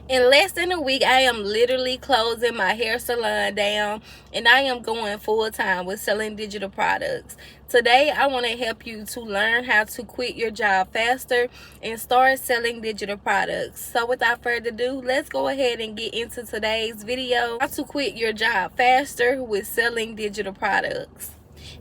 In less than a week, I am literally closing my hair salon down, and I am going full time with selling digital products. Today, I want to help you to learn how to quit your job faster and start selling digital products. So without further ado, let's go ahead and get into today's video: how to quit your job faster with selling digital products.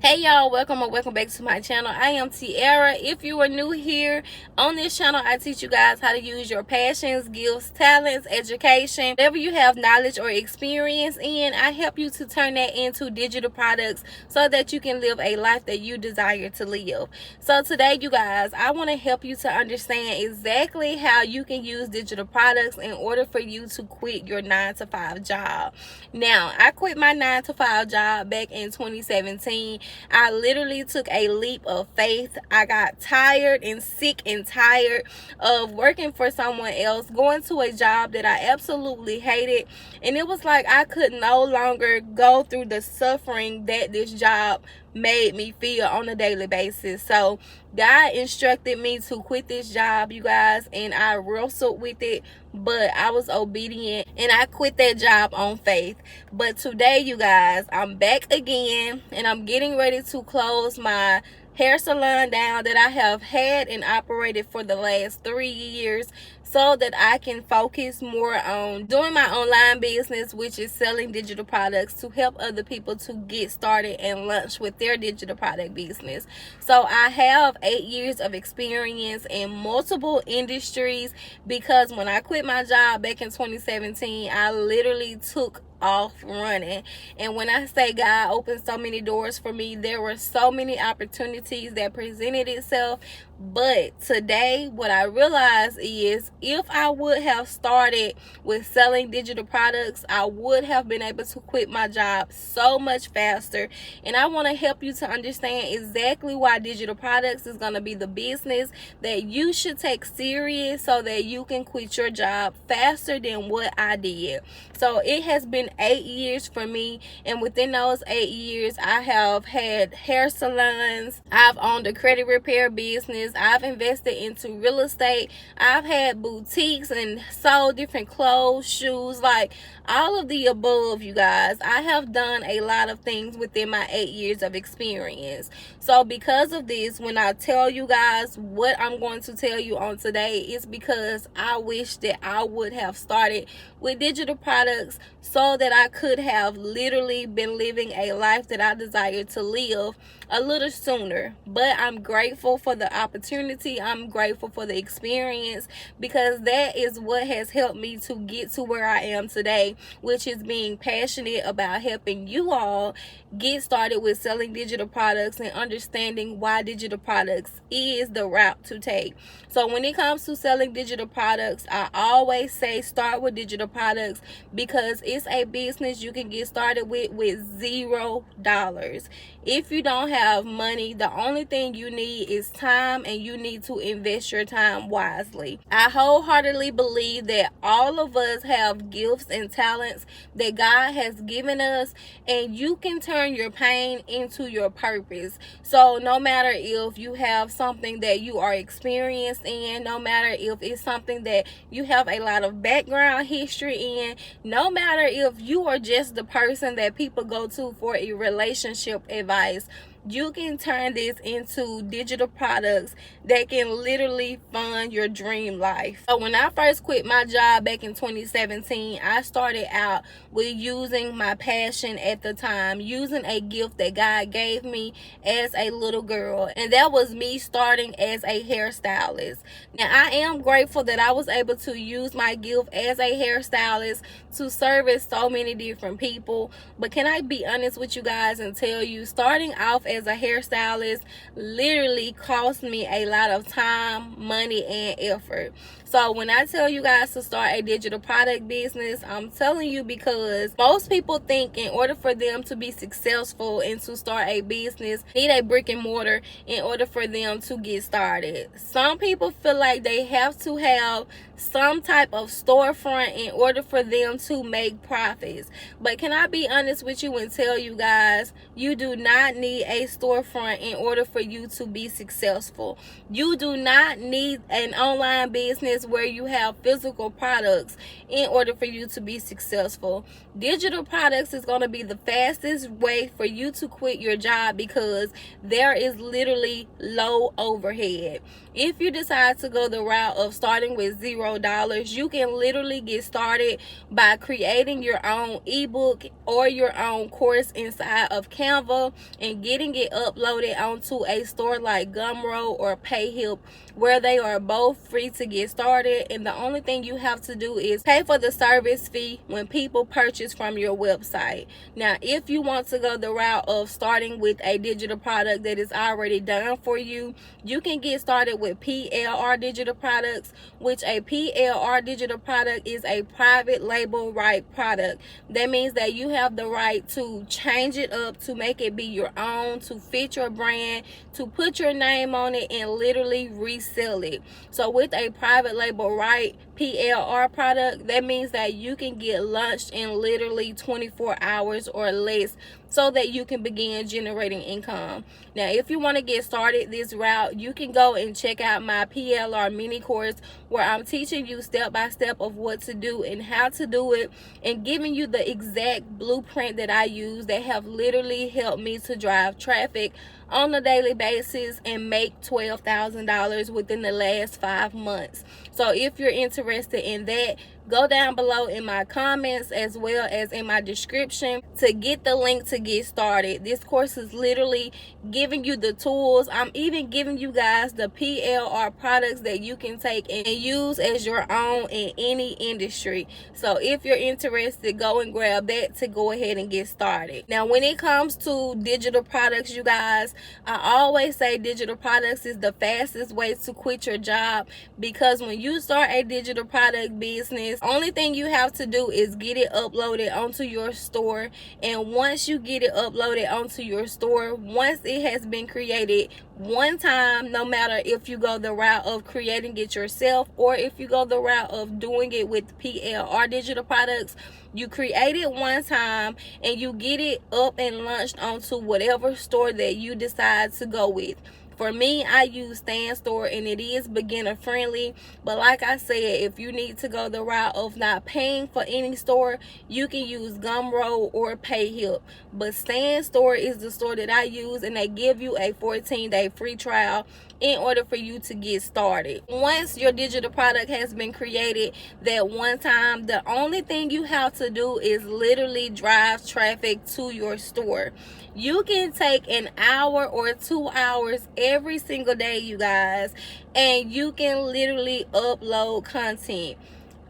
Hey y'all, welcome back to my channel. I am Tiara. If you are new here on this channel, I teach you guys how to use your passions, gifts, talents, education, whatever you have knowledge or experience in. I help you to turn that into digital products so that you can live a life that you desire to live. So today, you guys, I want to help you to understand exactly how you can use digital products in order for you to quit your 9-to-5 job. Now, I quit my 9-to-5 job back in 2017. I literally took a leap of faith. I got tired and sick and tired of working for someone else, going to a job that I absolutely hated, and it was like I could no longer go through the suffering that this job made me feel on a daily basis. So God instructed me to quit this job, you guys, and I wrestled with it, but I was obedient and I quit that job on faith. But today, you guys, I'm back again and I'm getting ready to close my hair salon down that I have had and operated for the last 3 years, so that I can focus more on doing my online business, which is selling digital products to help other people to get started and launch with their digital product business. So I have 8 years of experience in multiple industries, because when I quit my job back in 2017, I literally took off running. And when I say God opened so many doors for me, there were so many opportunities that presented itself. But today, what I realize is, if I would have started with selling digital products, I would have been able to quit my job so much faster. And I want to help you to understand exactly why digital products is going to be the business that you should take serious, so that you can quit your job faster than what I did. So it has been 8 years for me, and within those 8 years, I have had hair salons, I've owned a credit repair business, I've invested into real estate, I've had boutiques and sold different clothes, shoes, like all of the above, you guys. I have done a lot of things within my 8 years of experience. So because of this, when I tell you guys what I'm going to tell you on today, it's because I wish that I would have started with digital products, so that I could have literally been living a life that I desire to live a little sooner. But I'm grateful for the opportunity. I'm grateful for the experience, because that is what has helped me to get to where I am today, which is being passionate about helping you all get started with selling digital products and understanding why digital products is the route to take. So when it comes to selling digital products, I always say start with digital products, because it's a business you can get started with $0. If you don't have money, the only thing you need is time, and you need to invest your time wisely. I wholeheartedly believe that all of us have gifts and talents that God has given us, and you can turn your pain into your purpose. So no matter if you have something that you are experienced in, no matter if it's something that you have a lot of background history in, no matter if you are just the person that people go to for a relationship advice, you can turn this into digital products that can literally fund your dream life. So when I first quit my job back in 2017, I started out with using my passion at the time, using a gift that God gave me as a little girl, and that was me starting as a hairstylist. Now, I am grateful that I was able to use my gift as a hairstylist to service so many different people. But can I be honest with you guys and tell you, starting off as a hairstylist literally cost me a lot of time, money, and effort. So when I tell you guys to start a digital product business, I'm telling you because most people think in order for them to be successful and to start a business, need a brick and mortar in order for them to get started. Some people feel like they have to have some type of storefront in order for them to make profits. But can I be honest with you and tell you guys, you do not need a storefront in order for you to be successful. You do not need an online business stores where you have physical products in order for you to be successful. Digital products is going to be the fastest way for you to quit your job because there is literally low overhead. If you decide to go the route of starting with $0, you can literally get started by creating your own ebook or your own course inside of Canva and getting it uploaded onto a store like Gumroad or PayHip, where they are both free to get started, and the only thing you have to do is pay for the service fee when people purchase from your website. Now, if you want to go the route of starting with a digital product that is already done for you, you can get started with PLR digital products, which a PLR digital product is a private label right product. That means that you have the right to change it up, to make it be your own, to fit your brand, to put your name on it, and literally resell it. So with a private label right PLR product, that means that you can get launched in literally 24 hours or less, so that you can begin generating income. Now, if you want to get started this route, you can go and check out my PLR mini course, where I'm teaching you step by step of what to do and how to do it, and giving you the exact blueprint that I use that have literally helped me to drive traffic on a daily basis and make $12,000 within the last 5 months. So if you're interested in that, go down below in my comments as well as in my description to get the link to get started. This course is literally giving you the tools. I'm even giving you guys the PLR products that you can take and use as your own in any industry. So if you're interested, go and grab that to go ahead and get started. Now, when it comes to digital products, you guys, I always say digital products is the fastest way to quit your job, because when you start a digital product business, only thing you have to do is get it uploaded onto your store. And once you get it uploaded onto your store, once it has been created one time, no matter if you go the route of creating it yourself or if you go the route of doing it with PLR digital products, you create it one time and you get it up and launched onto whatever store that you decide to go with. For me, I use Stan Store, and it is beginner friendly. But like I said, if you need to go the route of not paying for any store, you can use Gumroad or PayHip. But Stan Store is the store that I use, and they give you a 14-day free trial in order for you to get started. Once your digital product has been created that one time, the only thing you have to do is literally drive traffic to your store. You can take an hour or 2 hours every single day, you guys, and you can literally upload content.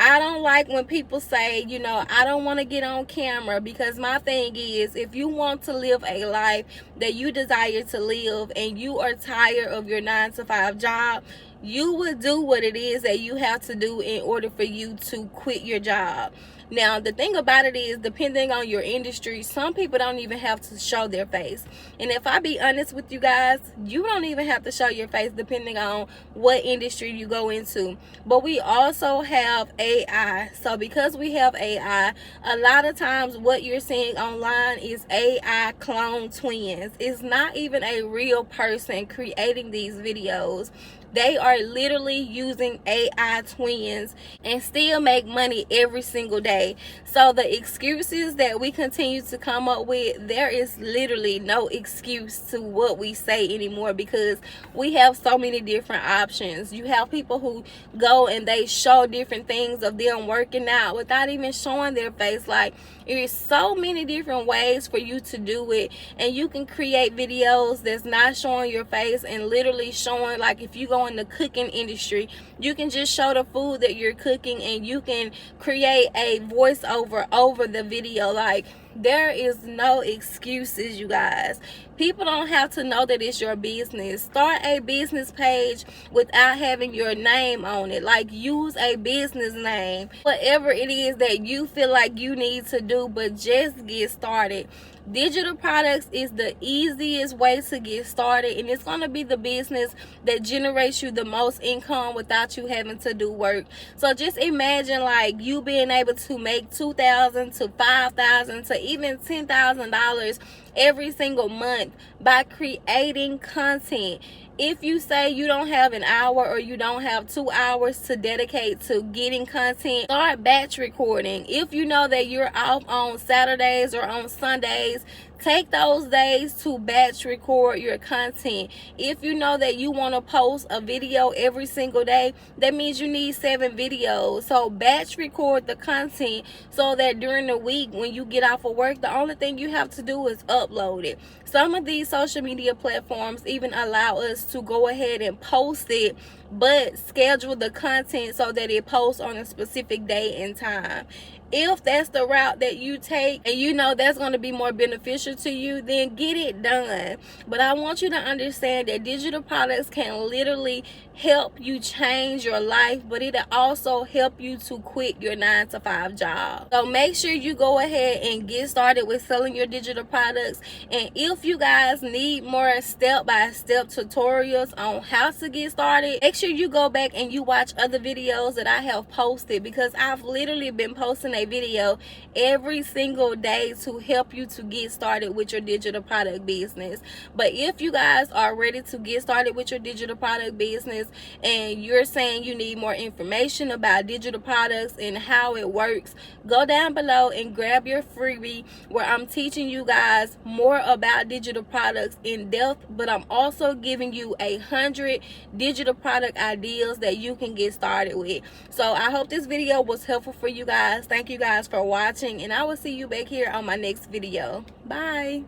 I don't like when people say, I don't want to get on camera, because my thing is, if you want to live a life that you desire to live and you are tired of your 9-to-5 job, you will do what it is that you have to do in order for you to quit your job. Now, the thing about it is, depending on your industry, some people don't even have to show their face. And if I be honest with you guys, you don't even have to show your face depending on what industry you go into. But we also have AI. So because we have AI, a lot of times what you're seeing online is AI clone twins. It's not even a real person creating these videos. They are literally using AI twins and still make money every single day. So the excuses that we continue to come up with, there is literally no excuse to what we say anymore, because we have so many different options. You have people who go and they show different things of them working out without even showing their face. Like, there's so many different ways for you to do it, and you can create videos that's not showing your face and literally showing, like, if you go in the cooking industry, you can just show the food that you're cooking and you can create a voiceover over the video. Like, there is no excuses, you guys. People don't have to know that it's your business. Start a business page without having your name on it. Like, use a business name. Whatever it is that you feel like you need to do, but just get started. Digital products is the easiest way to get started, and it's going to be the business that generates you the most income without you having to do work. So just imagine, like, you being able to make $2,000 to $5,000 to even $10,000 every single month by creating content. If you say you don't have an hour or you don't have 2 hours to dedicate to getting content, start batch recording. If you know that you're off on Saturdays or on Sundays, take those days to batch record your content. If you know that you want to post a video every single day, that means you need 7 videos. So batch record the content so that during the week when you get off of work, the only thing you have to do is upload it. Some of these social media platforms even allow us to go ahead and post it, but schedule the content so that it posts on a specific day and time. If that's the route that you take and you know that's going to be more beneficial to you, then get it done. But I want you to understand that digital products can literally help you change your life, but it'll also help you to quit your 9-to-5 job. So make sure you go ahead and get started with selling your digital products. And if you guys need more step-by-step tutorials on how to get started, make sure you go back and you watch other videos that I have posted, because I've literally been posting a video every single day to help you to get started with your digital product business. But if you guys are ready to get started with your digital product business and you're saying you need more information about digital products and how it works, go down below and grab your freebie where I'm teaching you guys more about digital products in depth, but I'm also giving you 100 digital product ideas that you can get started with. So I hope this video was helpful for you guys. Thank you guys for watching, and I will see you back here on my next video. Bye.